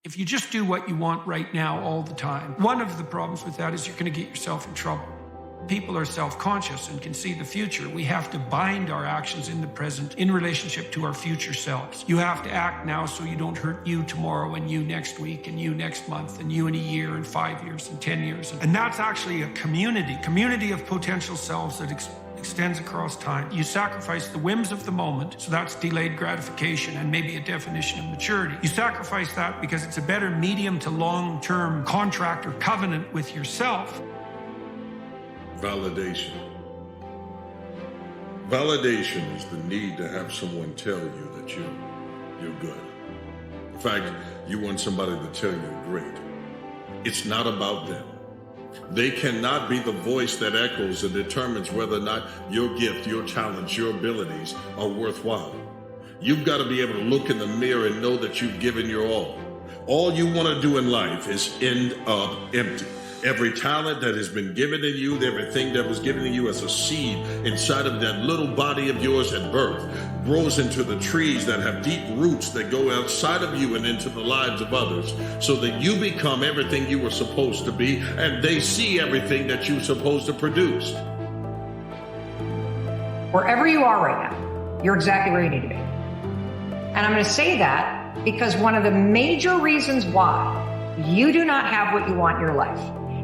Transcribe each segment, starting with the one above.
If you just do what you want right now all the time, one of the problems with that is you're going to get yourself in trouble. People are self-conscious and can see the future. We have to bind our actions in the present in relationship to our future selves. You have to act now so you don't hurt you tomorrow and you next week and you next month and you in a year and 5 years and 10 years. And that's actually a community of potential selves that extends across time. You sacrifice the whims of the moment, so that's delayed gratification and maybe a definition of maturity. You sacrifice that because it's a better medium to long-term contract or covenant with yourself. Validation. Validation is the need to have someone tell you that you're good. In fact, you want somebody to tell you you're great. It's not about them. They cannot be the voice that echoes and determines whether or not your gift, your talents, your abilities are worthwhile. You've got to be able to look in the mirror and know that you've given your all. All you want to do in life is end up empty. Every talent that has been given to you, everything that was given to you as a seed inside of that little body of yours at birth, grows into the trees that have deep roots that go outside of you and into the lives of others, so that you become everything you were supposed to be, and they see everything that you're supposed to produce. Wherever you are right now, you're exactly where you need to be. And I'm going to say that because one of the major reasons why you do not have what you want in your life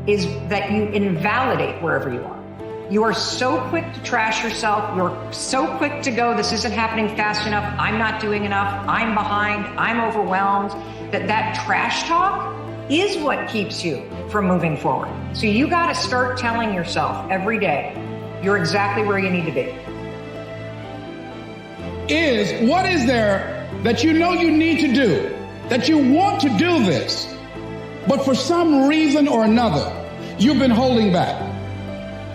is that you invalidate wherever you are. You are so quick to trash yourself. You're so quick to go, this isn't happening fast enough. I'm not doing enough. I'm behind. I'm overwhelmed. That trash talk is what keeps you from moving forward. So you got to start telling yourself every day, you're exactly where you need to be. What is there that you know you need to do, that you want to do this, but for some reason or another, you've been holding back.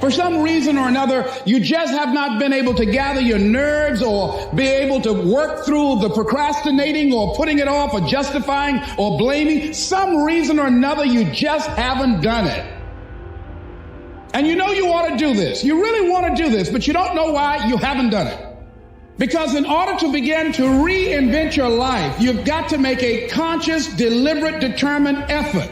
For some reason or another, you just have not been able to gather your nerves or be able to work through the procrastinating or putting it off or justifying or blaming. Some reason or another, you just haven't done it. And you know you ought to do this. You really want to do this, but you don't know why you haven't done it. Because in order to begin to reinvent your life, you've got to make a conscious, deliberate, determined effort.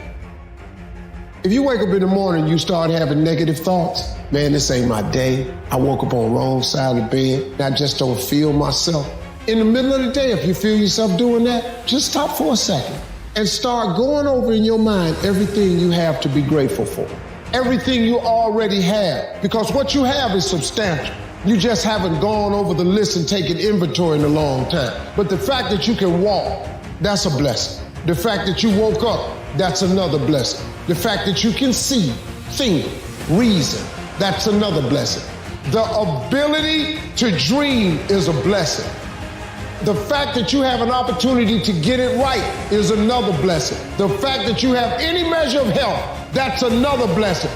If you wake up in the morning, you start having negative thoughts. Man, this ain't my day. I woke up on the wrong side of the bed. I just don't feel myself. In the middle of the day, if you feel yourself doing that, just stop for a second and start going over in your mind everything you have to be grateful for. Everything you already have, because what you have is substantial. You just haven't gone over the list and taken inventory in a long time. But the fact that you can walk, that's a blessing. The fact that you woke up, that's another blessing. The fact that you can see, think, reason, that's another blessing. The ability to dream is a blessing. The fact that you have an opportunity to get it right is another blessing. The fact that you have any measure of health, that's another blessing.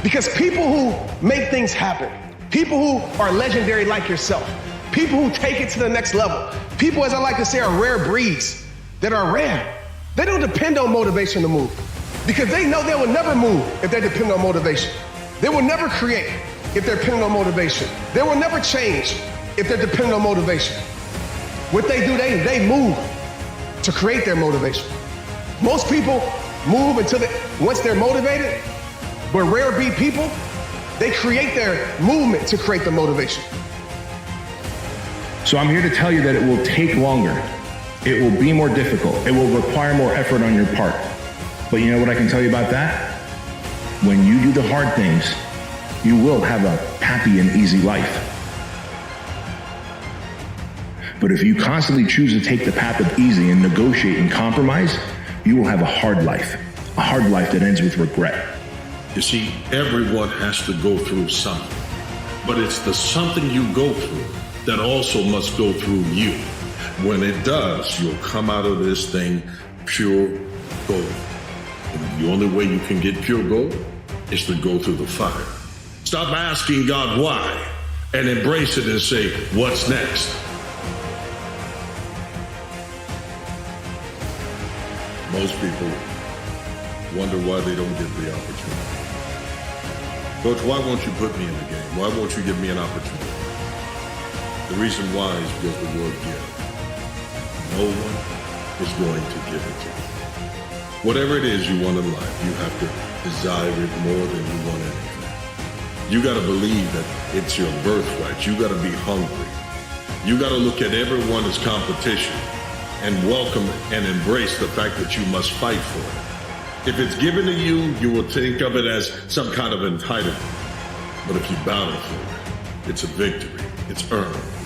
Because people who make things happen, people who are legendary like yourself, people who take it to the next level, people, as I like to say, are rare breeds that are rare. They don't depend on motivation to move because they know they will never move if they depend on motivation. They will never create if they're dependent on motivation. They will never change if they're dependent on motivation. What they do, they move to create their motivation. Most people move once they're motivated. But rare breed people, they create their movement to create the motivation. So I'm here to tell you that it will take longer. It will be more difficult. It will require more effort on your part. But you know what I can tell you about that? When you do the hard things, you will have a happy and easy life. But if you constantly choose to take the path of easy and negotiate and compromise, you will have a hard life that ends with regret. You see, everyone has to go through something, but it's the something you go through that also must go through you. When it does, you'll come out of this thing pure gold. And the only way you can get pure gold is to go through the fire. Stop asking God why and embrace it and say, what's next? Most people wonder why they don't get the opportunity. Coach, why won't you put me in the game? Why won't you give me an opportunity? The reason why is because the word give. No one is going to give it to you. Whatever it is you want in life, you have to desire it more than you want anything. You got to believe that it's your birthright. You got to be hungry. You got to look at everyone as competition and welcome and embrace the fact that you must fight for it. If it's given to you, you will think of it as some kind of entitlement. But if you battle for it, it's a victory. It's earned.